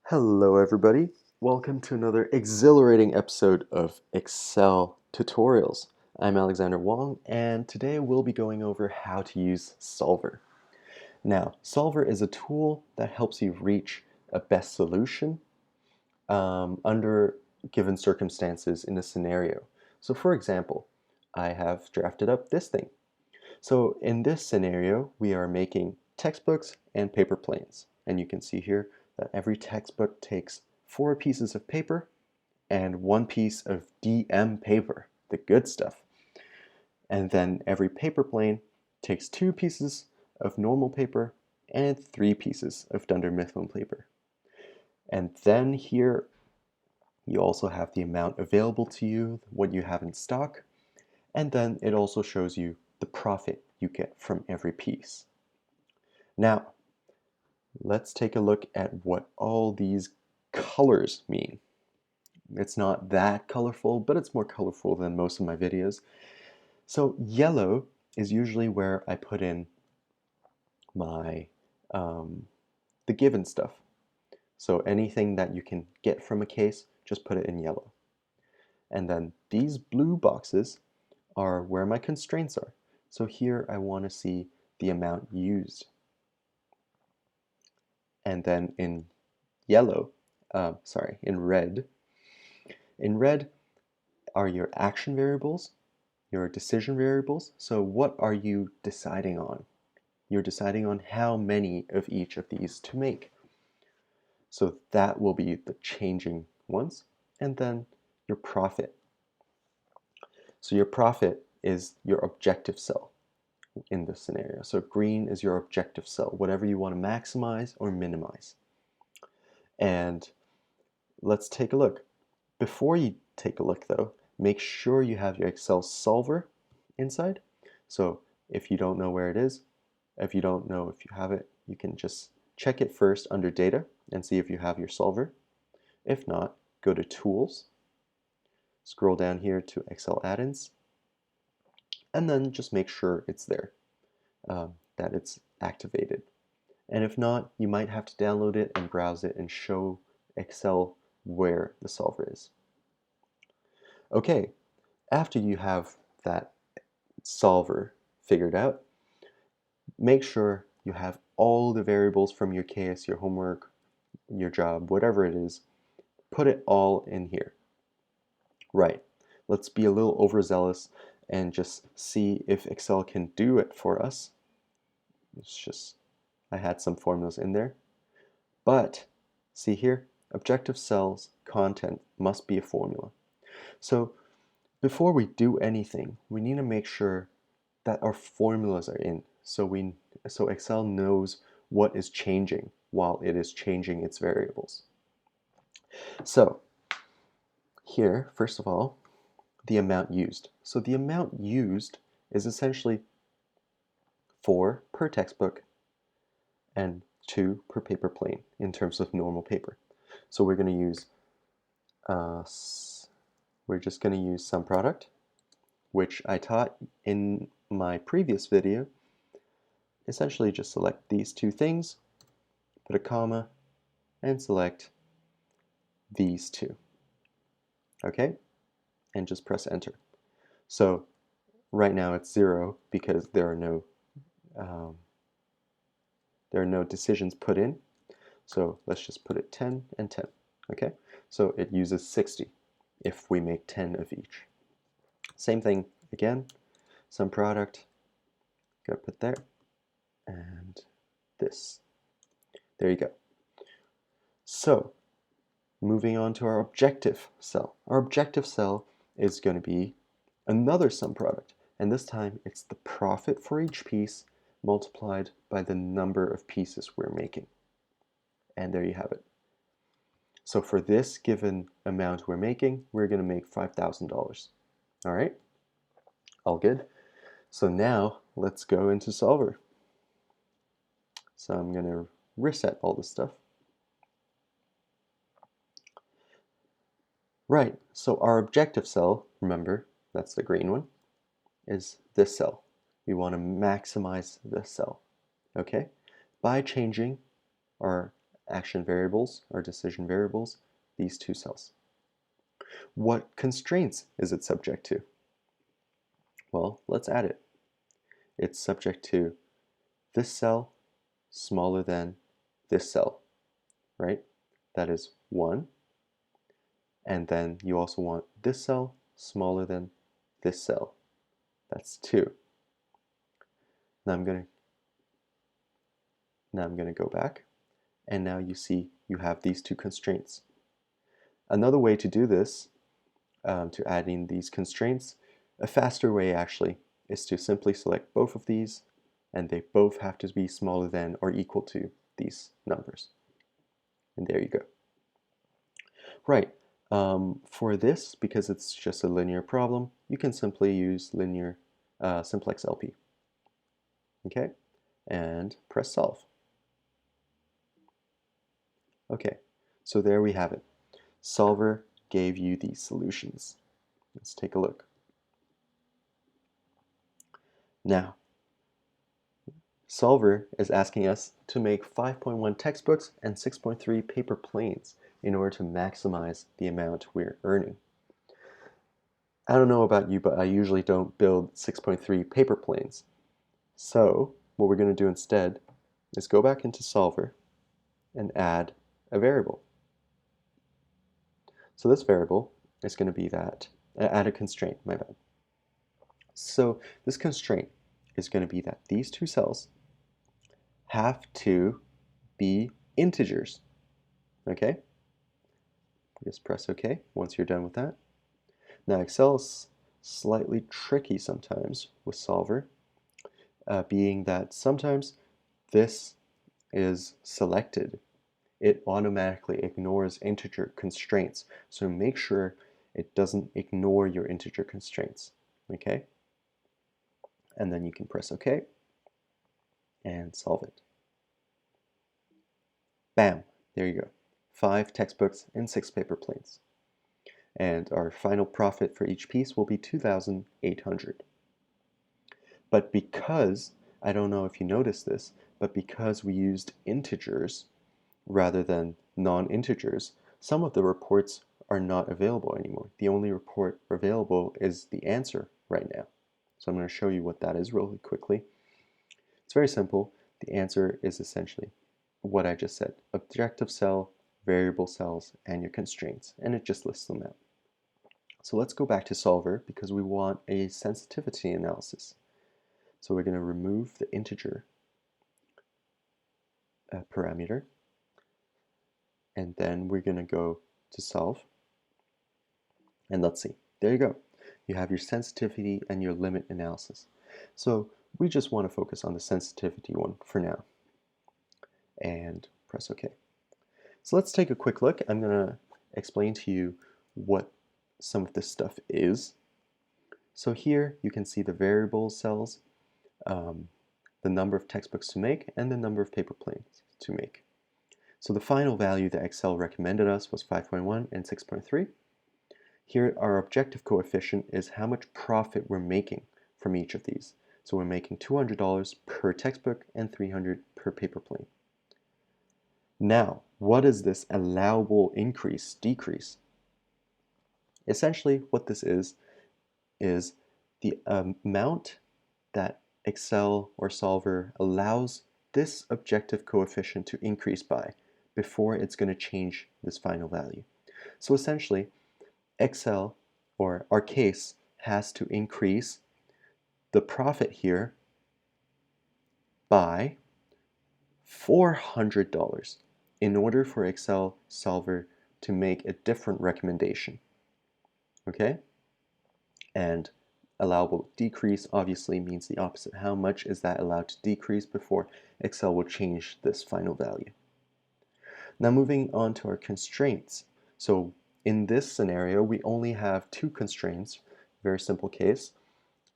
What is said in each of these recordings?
Hello, everybody. Welcome to another exhilarating episode of Excel Tutorials. I'm Alexander Wong, and today we'll be going over how to use Solver. Now, Solver is a tool that helps you reach a best solution under given circumstances in a scenario. So, for example, I have drafted up this thing. So, in this scenario, we are making textbooks and paper planes, and you can see here that every textbook takes 4 pieces of paper and 1 piece of DM paper, the good stuff. And then every paper plane takes 2 pieces of normal paper and 3 pieces of Dunder Mifflin paper. And then here you also have the amount available to you, what you have in stock, and then it also shows you the profit you get from every piece. Now, let's take a look at what all these colors mean. It's not that colorful, but it's more colorful than most of my videos. So yellow is usually where I put in my the given stuff. So anything that you can get from a case, just put it in yellow. And then these blue boxes are where my constraints are. So here I want to see the amount used. And then in yellow, in red are your action variables, your decision variables. So what are you deciding on? You're deciding on how many of each of these to make. So that will be the changing ones. And then your profit. So your profit is your objective cell in this scenario. So green is your objective cell, whatever you want to maximize or minimize. And let's take a look. Before you take a look though, make sure you have your Excel solver inside. So if you don't know where it is, if you don't know if you have it, you can just check it first under data and see if you have your solver. If not, go to tools, scroll down here to Excel add-ins, and then just make sure it's there, that it's activated. And if not, you might have to download it and browse it and show Excel where the solver is. Okay, after you have that solver figured out, make sure you have all the variables from your case, your homework, your job, whatever it is, put it all in here. Right, let's be a little overzealous and just see if Excel can do it for us. I had some formulas in there, but see here, objective cells content must be a formula. So before we do anything, we need to make sure that our formulas are in, so Excel knows what is changing while it is changing its variables. So here, first of all, the amount used. So the amount used is essentially 4 per textbook and 2 per paper plane in terms of normal paper. So we're going to use we're just going to use sum product, which I taught in my previous video. Essentially just select these two things, put a comma, and select these two. Okay? And just press enter. So right now it's 0 because there are no decisions put in. So let's just put it 10 and 10. Okay? So it uses 60 if we make 10 of each. Same thing again, sum product, gotta put there, and this. There you go. So moving on to our objective cell. Our objective cell is going to be another sum product, and this time it's the profit for each piece multiplied by the number of pieces we're making. And there you have it. So for this given amount we're making, we're going to make $5,000. All right? All good? So now let's go into Solver. So I'm going to reset all this stuff. Right, so our objective cell, remember, that's the green one, is this cell. We want to maximize this cell, okay? By changing our action variables or decision variables, these two cells. What constraints is it subject to? Well, let's add it. It's subject to this cell smaller than this cell, right? That is 1. And then you also want this cell smaller than this cell. That's 2. Now I'm going to go back, and now you see you have these two constraints. Another way to do this, to add in these constraints, a faster way actually, is to simply select both of these, and they both have to be smaller than or equal to these numbers. And there you go. Right. For this, because it's just a linear problem, you can simply use linear simplex LP. Okay, and press solve. Okay, so there we have it. Solver gave you these solutions. Let's take a look. Now, Solver is asking us to make 5.1 textbooks and 6.3 paper planes in order to maximize the amount we're earning. I don't know about you, but I usually don't build 6.3 paper planes. So what we're going to do instead is go back into Solver and add a variable. So this variable is going to be that, add a constraint, my bad. So this constraint is going to be that these two cells have to be integers. Okay? Just press OK once you're done with that. Now Excel is slightly tricky sometimes with Solver, being that sometimes this is selected. It automatically ignores integer constraints, so make sure it doesn't ignore your integer constraints. Okay? And then you can press OK and solve it. Bam! There you go. 5 textbooks and 6 paper planes. And our final profit for each piece will be $2,800. But because, I don't know if you noticed this, but because we used integers rather than non-integers, some of the reports are not available anymore. The only report available is the answer right now. So I'm going to show you what that is really quickly. It's very simple. The answer is essentially what I just said. Objective cell, variable cells, and your constraints. And it just lists them out. So let's go back to Solver because we want a sensitivity analysis. So we're going to remove the integer parameter. And then we're going to go to solve. And let's see. There you go. You have your sensitivity and your limit analysis. So we just want to focus on the sensitivity one for now. And press OK. So let's take a quick look. I'm going to explain to you what some of this stuff is. So here you can see the variable cells, the number of textbooks to make, and the number of paper planes to make. So the final value that Excel recommended us was 5.1 and 6.3. Here our objective coefficient is how much profit we're making from each of these. So we're making $200 per textbook and $300 per paper plane. Now, what is this allowable increase, decrease? Essentially, what this is the amount that Excel or Solver allows this objective coefficient to increase by before it's going to change this final value. So essentially, Excel, or our case, has to increase the profit here by $400 in order for Excel Solver to make a different recommendation. Okay? And allowable decrease obviously means the opposite. How much is that allowed to decrease before Excel will change this final value? Now moving on to our constraints. So in this scenario, we only have 2 constraints. Very simple case.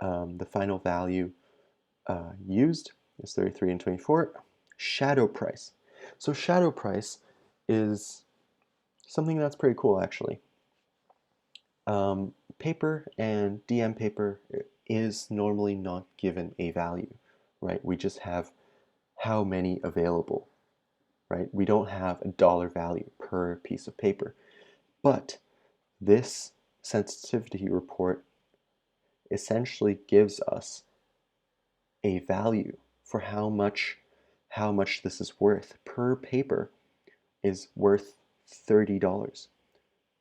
The final value used is 33 and 24. Shadow price. So shadow price is something that's pretty cool actually. Paper and DM paper is normally not given a value, right? We just have how many available. right? We don't have a dollar value per piece of paper. But this sensitivity report essentially gives us a value for how much this is worth. Per paper is worth $30.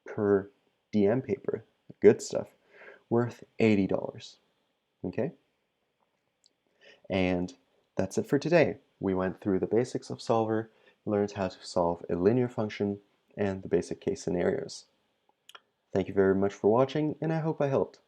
Per DM paper, good stuff, worth $80. Okay? And that's it for today. We went through the basics of Solver, learned how to solve a linear function, and the basic case scenarios. Thank you very much for watching, and I hope I helped.